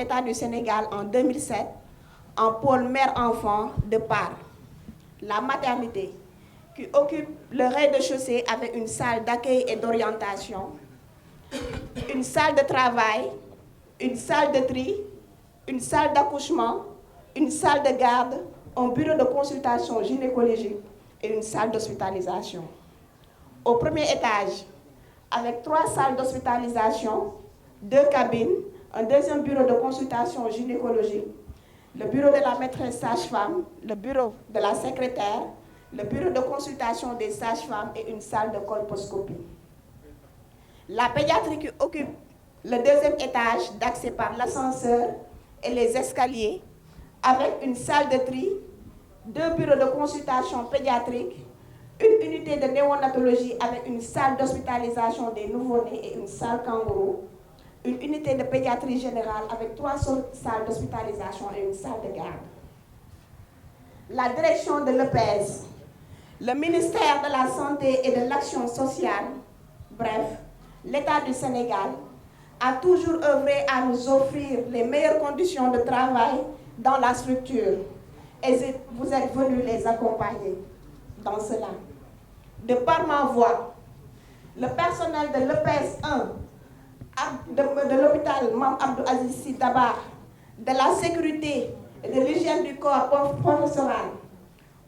l'État du Sénégal en 2007 en pôle mère-enfant de par la maternité, qui occupe le rez-de-chaussée avec une salle d'accueil et d'orientation, une salle de travail, une salle de tri, une salle d'accouchement, une salle de garde, un bureau de consultation gynécologique et une salle d'hospitalisation. Au premier étage, avec 3 salles d'hospitalisation, 2 cabines, un deuxième bureau de consultation gynécologique, le bureau de la maîtresse sage-femme, le bureau de la secrétaire, le bureau de consultation des sages-femmes et une salle de colposcopie. La pédiatrie qui occupe le deuxième étage d'accès par l'ascenseur et les escaliers, avec une salle de tri, 2 bureaux de consultation pédiatrique, une unité de néonatologie avec une salle d'hospitalisation des nouveau-nés et une salle kangourou, une unité de pédiatrie générale avec 3 salles d'hospitalisation et une salle de garde. La direction de l'EPS, le ministère de la Santé et de l'Action sociale, bref, l'État du Sénégal, a toujours œuvré à nous offrir les meilleures conditions de travail dans la structure. Et vous êtes venus les accompagner dans cela. De par ma voix, le personnel de l'EPS 1, de l'hôpital Mam Abdou Aziz Sy Dabakh, de la sécurité et de l'hygiène du corps professoral,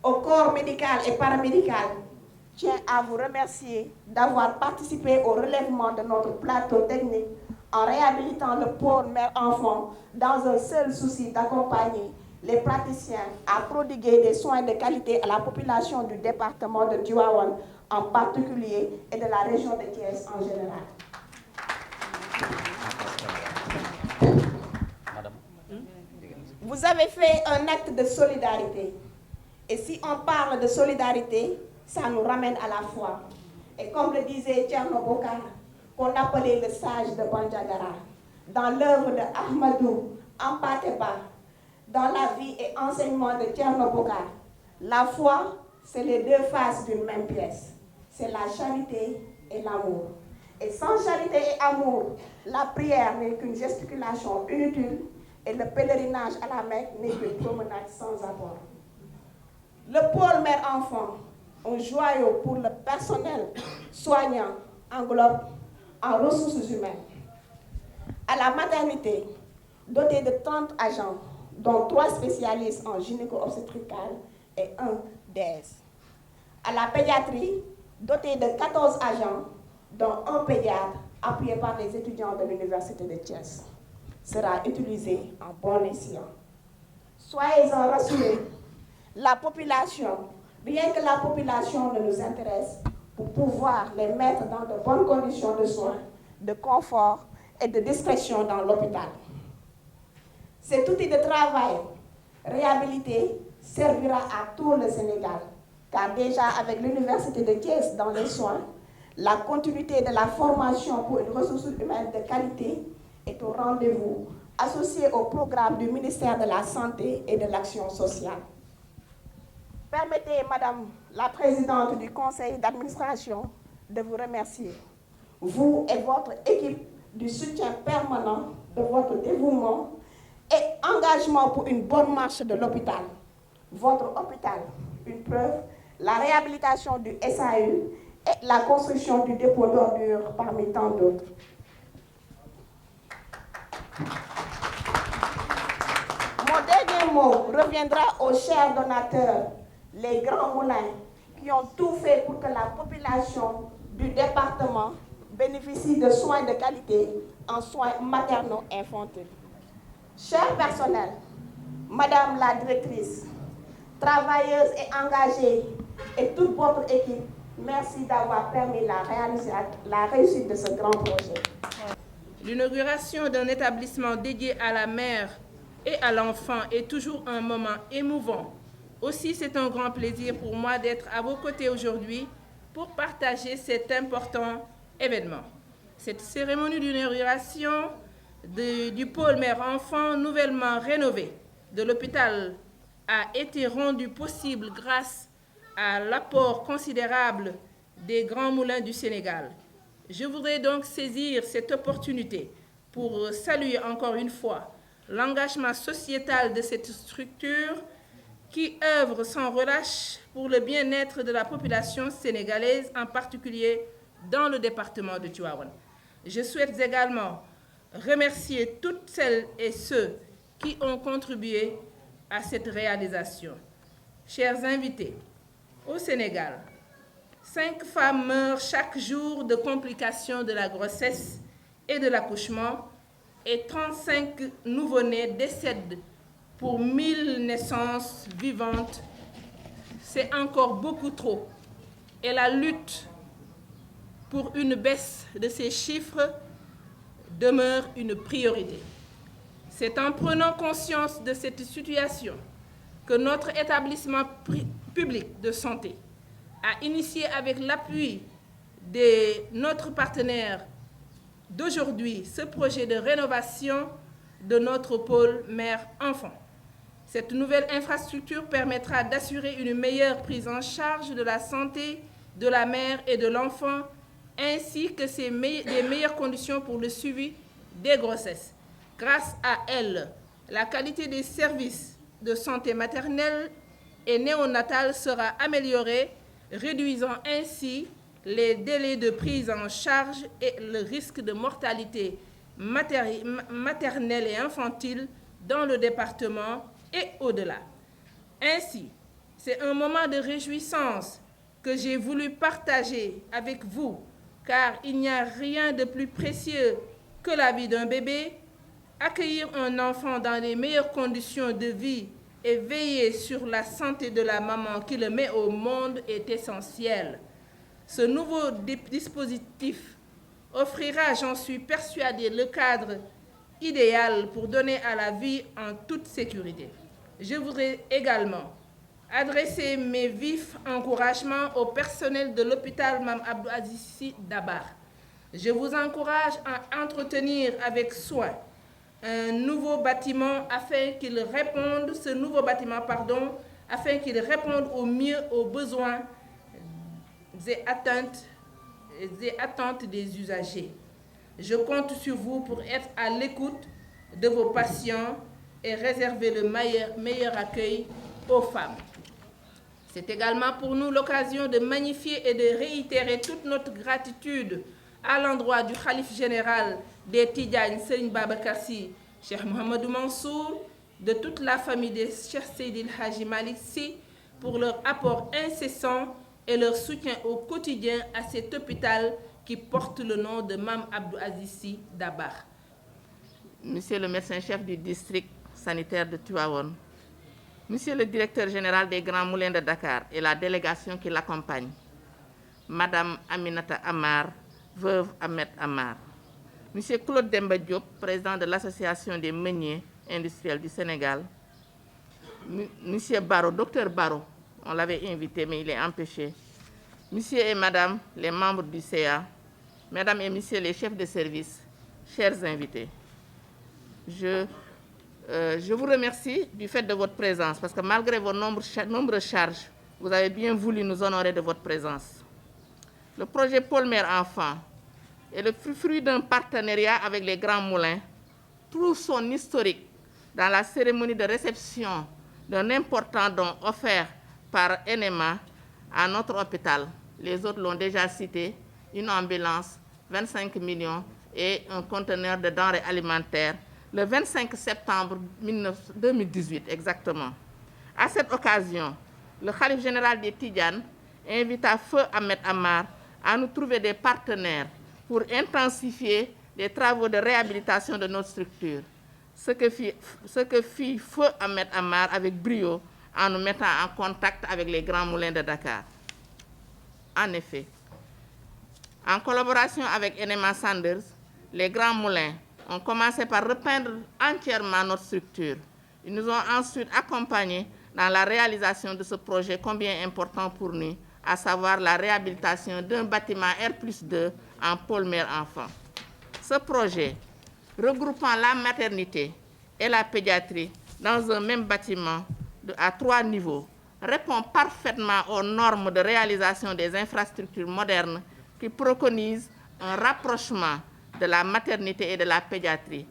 au corps médical et paramédical, tient à vous remercier d'avoir participé au relèvement de notre plateau technique en réhabilitant le pôle mère-enfant dans un seul souci d'accompagner les praticiens à prodiguer des soins de qualité à la population du département de Tivaouane en particulier et de la région de Thiès en général. Vous avez fait un acte de solidarité. Et si on parle de solidarité, ça nous ramène à la foi. Et comme le disait Thierno Bokar, qu'on appelait le sage de Bandiagara, dans l'œuvre de Ahmadou Ampateba, dans la vie et enseignement de Thierno Bokar, la foi, c'est les 2 faces d'une même pièce. C'est la charité et l'amour. Et sans charité et amour, la prière n'est qu'une gesticulation inutile et le pèlerinage à la Mecque n'est qu'une promenade sans abord. Le pôle mère-enfant, un joyau pour le personnel soignant, englobe en ressources humaines. À la maternité, dotée de 30 agents, dont 3 spécialistes en gynéco-obstétrical et 1 DS. À la pédiatrie, dotée de 14 agents, dont 1 pédiatre, appuyé par les étudiants de l'Université de Thiès, sera utilisé en bon escient. Soyez-en rassurés, la population, rien que la population ne nous intéresse pour pouvoir les mettre dans de bonnes conditions de soins, de confort et de discrétion dans l'hôpital. Cet outil de travail réhabilité servira à tout le Sénégal, car déjà avec l'Université de Thiès dans les soins, la continuité de la formation pour une ressource humaine de qualité est au rendez-vous, associé au programme du ministère de la Santé et de l'Action sociale. Permettez, Madame la Présidente du Conseil d'administration, de vous remercier, vous et votre équipe, du soutien permanent, de votre dévouement et engagement pour une bonne marche de l'hôpital. Votre hôpital, une preuve, la réhabilitation du SAU et la construction du dépôt d'ordures parmi tant d'autres. Mon dernier mot reviendra aux chers donateurs, les grands moulins qui ont tout fait pour que la population du département bénéficie de soins de qualité en soins maternaux-infantiles. Chers personnels, Madame la directrice, travailleuse et engagée, et toute votre équipe, merci d'avoir permis la réussite de ce grand projet. L'inauguration d'un établissement dédié à la mère et à l'enfant est toujours un moment émouvant. Aussi, c'est un grand plaisir pour moi d'être à vos côtés aujourd'hui pour partager cet important événement. Cette cérémonie d'inauguration du pôle mère-enfant nouvellement rénové de l'hôpital a été rendue possible grâce à l'apport considérable des grands moulins du Sénégal. Je voudrais donc saisir cette opportunité pour saluer encore une fois l'engagement sociétal de cette structure qui œuvre sans relâche pour le bien-être de la population sénégalaise, en particulier dans le département de Tivaouane. Je souhaite également remercier toutes celles et ceux qui ont contribué à cette réalisation. Chers invités, au Sénégal, 5 femmes meurent chaque jour de complications de la grossesse et de l'accouchement et 35 nouveau-nés décèdent pour 1000 naissances vivantes. C'est encore beaucoup trop. Et la lutte pour une baisse de ces chiffres demeure une priorité. C'est en prenant conscience de cette situation que notre établissement public de santé a initié avec l'appui de notre partenaire d'aujourd'hui ce projet de rénovation de notre pôle mère-enfant. Cette nouvelle infrastructure permettra d'assurer une meilleure prise en charge de la santé de la mère et de l'enfant, ainsi que des meilleures conditions pour le suivi des grossesses. Grâce à elle, la qualité des services de santé maternelle et néonatale sera améliorée, réduisant ainsi les délais de prise en charge et le risque de mortalité maternelle et infantile dans le département et au-delà. Ainsi, c'est un moment de réjouissance que j'ai voulu partager avec vous, car il n'y a rien de plus précieux que la vie d'un bébé. Accueillir un enfant dans les meilleures conditions de vie et veiller sur la santé de la maman qui le met au monde est essentiel. Ce nouveau dispositif offrira, j'en suis persuadée, le cadre idéal pour donner à la vie en toute sécurité. Je voudrais également adresser mes vifs encouragements au personnel de l'hôpital Mame Abdou Aziz Sy Dabakh. Je vous encourage à entretenir avec soin un nouveau bâtiment afin qu'il réponde, au mieux aux besoins et attentes des usagers. Je compte sur vous pour être à l'écoute de vos patients et réserver le meilleur accueil aux femmes. C'est également pour nous l'occasion de magnifier et de réitérer toute notre gratitude à l'endroit du Khalife général des Tidjanes, Serigne Babacar Sy, Cheikh Mouhamadou Mansour, de toute la famille des Cheikh Seydil Hadji Malick Sy pour leur apport incessant et leur soutien au quotidien à cet hôpital qui porte le nom de Mame Abdou Aziz Sy Dabakh. Monsieur le médecin-chef du district sanitaire de Tivaouane, Monsieur le directeur général des Grands Moulins de Dakar et la délégation qui l'accompagne, Madame Aminata Amar, veuve Ahmed Amar, Monsieur Claude Demba Diop, président de l'Association des meuniers industriels du Sénégal, Monsieur Baro, docteur Baro, on l'avait invité mais il est empêché, Monsieur et Madame les membres du CA, Mesdames et Messieurs les chefs de service, chers invités, je vous remercie du fait de votre présence parce que malgré vos nombreuses charges, vous avez bien voulu nous honorer de votre présence. Le projet Pôle Mère Enfant est le fruit d'un partenariat avec les Grands Moulins, trouve son historique dans la cérémonie de réception d'un important don offert par NMA à notre hôpital. Les autres l'ont déjà cité, une ambulance, 25 millions et un conteneur de denrées alimentaires, le 25 septembre 2018 exactement. À cette occasion, le Khalife général des Tidjanes invita Feu Ahmed Amar à nous trouver des partenaires pour intensifier les travaux de réhabilitation de notre structure, ce que fit Feu Ahmed Amar avec brio en nous mettant en contact avec les Grands Moulins de Dakar. En effet, en collaboration avec NMA Sanders, les Grands Moulins ont commencé par repeindre entièrement notre structure. Ils nous ont ensuite accompagnés dans la réalisation de ce projet combien important pour nous, à savoir la réhabilitation d'un bâtiment R+2 en pôle mère-enfant. Ce projet, regroupant la maternité et la pédiatrie dans un même bâtiment à 3 niveaux, répond parfaitement aux normes de réalisation des infrastructures modernes qui préconisent un rapprochement de la maternité et de la pédiatrie.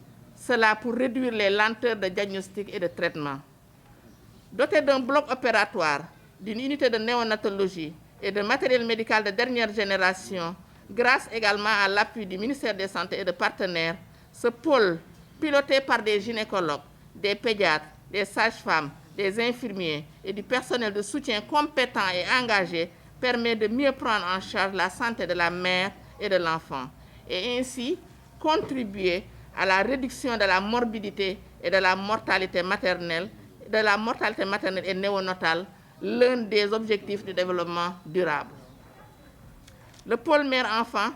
cela pour réduire les lenteurs de diagnostic et de traitement. Doté d'un bloc opératoire, d'une unité de néonatologie et de matériel médical de dernière génération, grâce également à l'appui du ministère de la Santé et de partenaires, ce pôle, piloté par des gynécologues, des pédiatres, des sages-femmes, des infirmiers et du personnel de soutien compétent et engagé, permet de mieux prendre en charge la santé de la mère et de l'enfant, et ainsi contribuer à la réduction de la morbidité et de la mortalité maternelle et néonatale, l'un des objectifs du développement durable. Le pôle mère-enfant,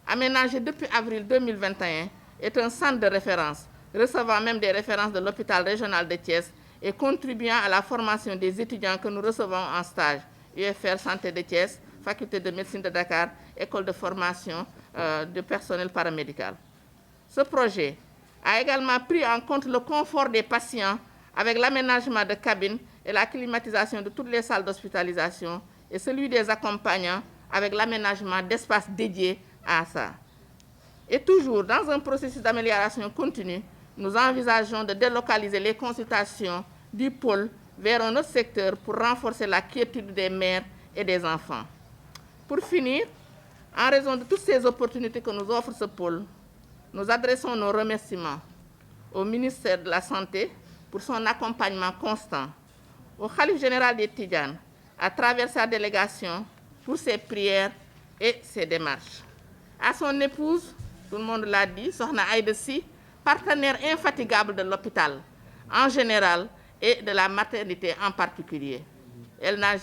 aménagé depuis avril 2021, est un centre de référence, recevant même des références de l'hôpital régional de Thiès et contribuant à la formation des étudiants que nous recevons en stage, UFR Santé de Thiès, Faculté de médecine de Dakar, École de formation de personnel paramédical. Ce projet a également pris en compte le confort des patients avec l'aménagement de cabines et la climatisation de toutes les salles d'hospitalisation et celui des accompagnants avec l'aménagement d'espaces dédiés à ça. Et toujours dans un processus d'amélioration continue, nous envisageons de délocaliser les consultations du pôle vers un autre secteur pour renforcer la quiétude des mères et des enfants. Pour finir, en raison de toutes ces opportunités que nous offre ce pôle, nous adressons nos remerciements au ministère de la Santé pour son accompagnement constant, au Khalife général des Tidjanes, à travers sa délégation, pour ses prières et ses démarches. À son épouse, tout le monde l'a dit, Sokhna Aïda Sy, partenaire infatigable de l'hôpital en général et de la maternité en particulier. Elle ne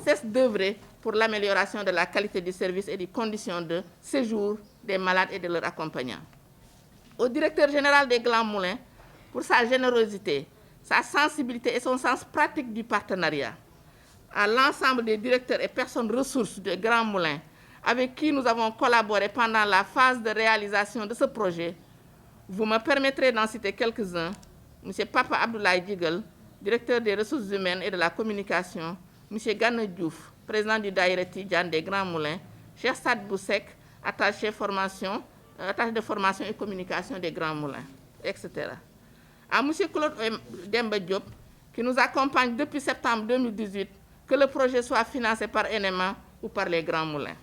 cesse d'œuvrer pour l'amélioration de la qualité du service et des conditions de séjour des malades et de leurs accompagnants. Au directeur général des Grands Moulins, pour sa générosité, sa sensibilité et son sens pratique du partenariat. À l'ensemble des directeurs et personnes ressources des Grands Moulins, avec qui nous avons collaboré pendant la phase de réalisation de ce projet, vous me permettrez d'en citer quelques-uns. M. Papa Abdoulaye Djigal, directeur des ressources humaines et de la communication, M. Gana Diouf, président du Daïra Tidjane des Grands Moulins, Cheikh Sad Boussek, attaché de formation et communication des Grands Moulins, etc. À M. Claude Demba Diop, qui nous accompagne depuis septembre 2018, que le projet soit financé par NMA ou par les Grands Moulins.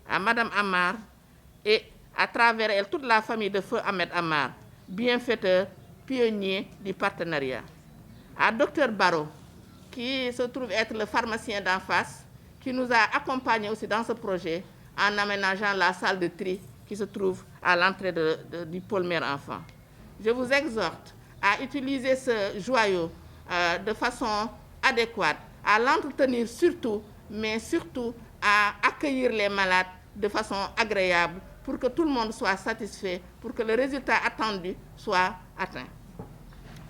À Mme Amar et à travers elle toute la famille de Feu Ahmed Amar, bienfaiteur, pionnier du partenariat. À Dr Barro, qui se trouve être le pharmacien d'en face, qui nous a accompagnés aussi dans ce projet en aménageant la salle de tri qui se trouve à l'entrée du pôle mère-enfant. Je vous exhorte à utiliser ce joyau de façon adéquate, à l'entretenir surtout, mais surtout à accueillir les malades de façon agréable pour que tout le monde soit satisfait, pour que le résultat attendu soit atteint.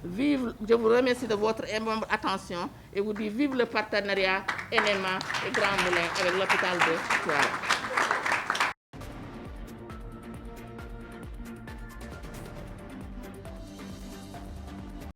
Vive, je vous remercie de votre attention et vous dis vive le partenariat NMA et Grands Moulins avec l'hôpital de Touara.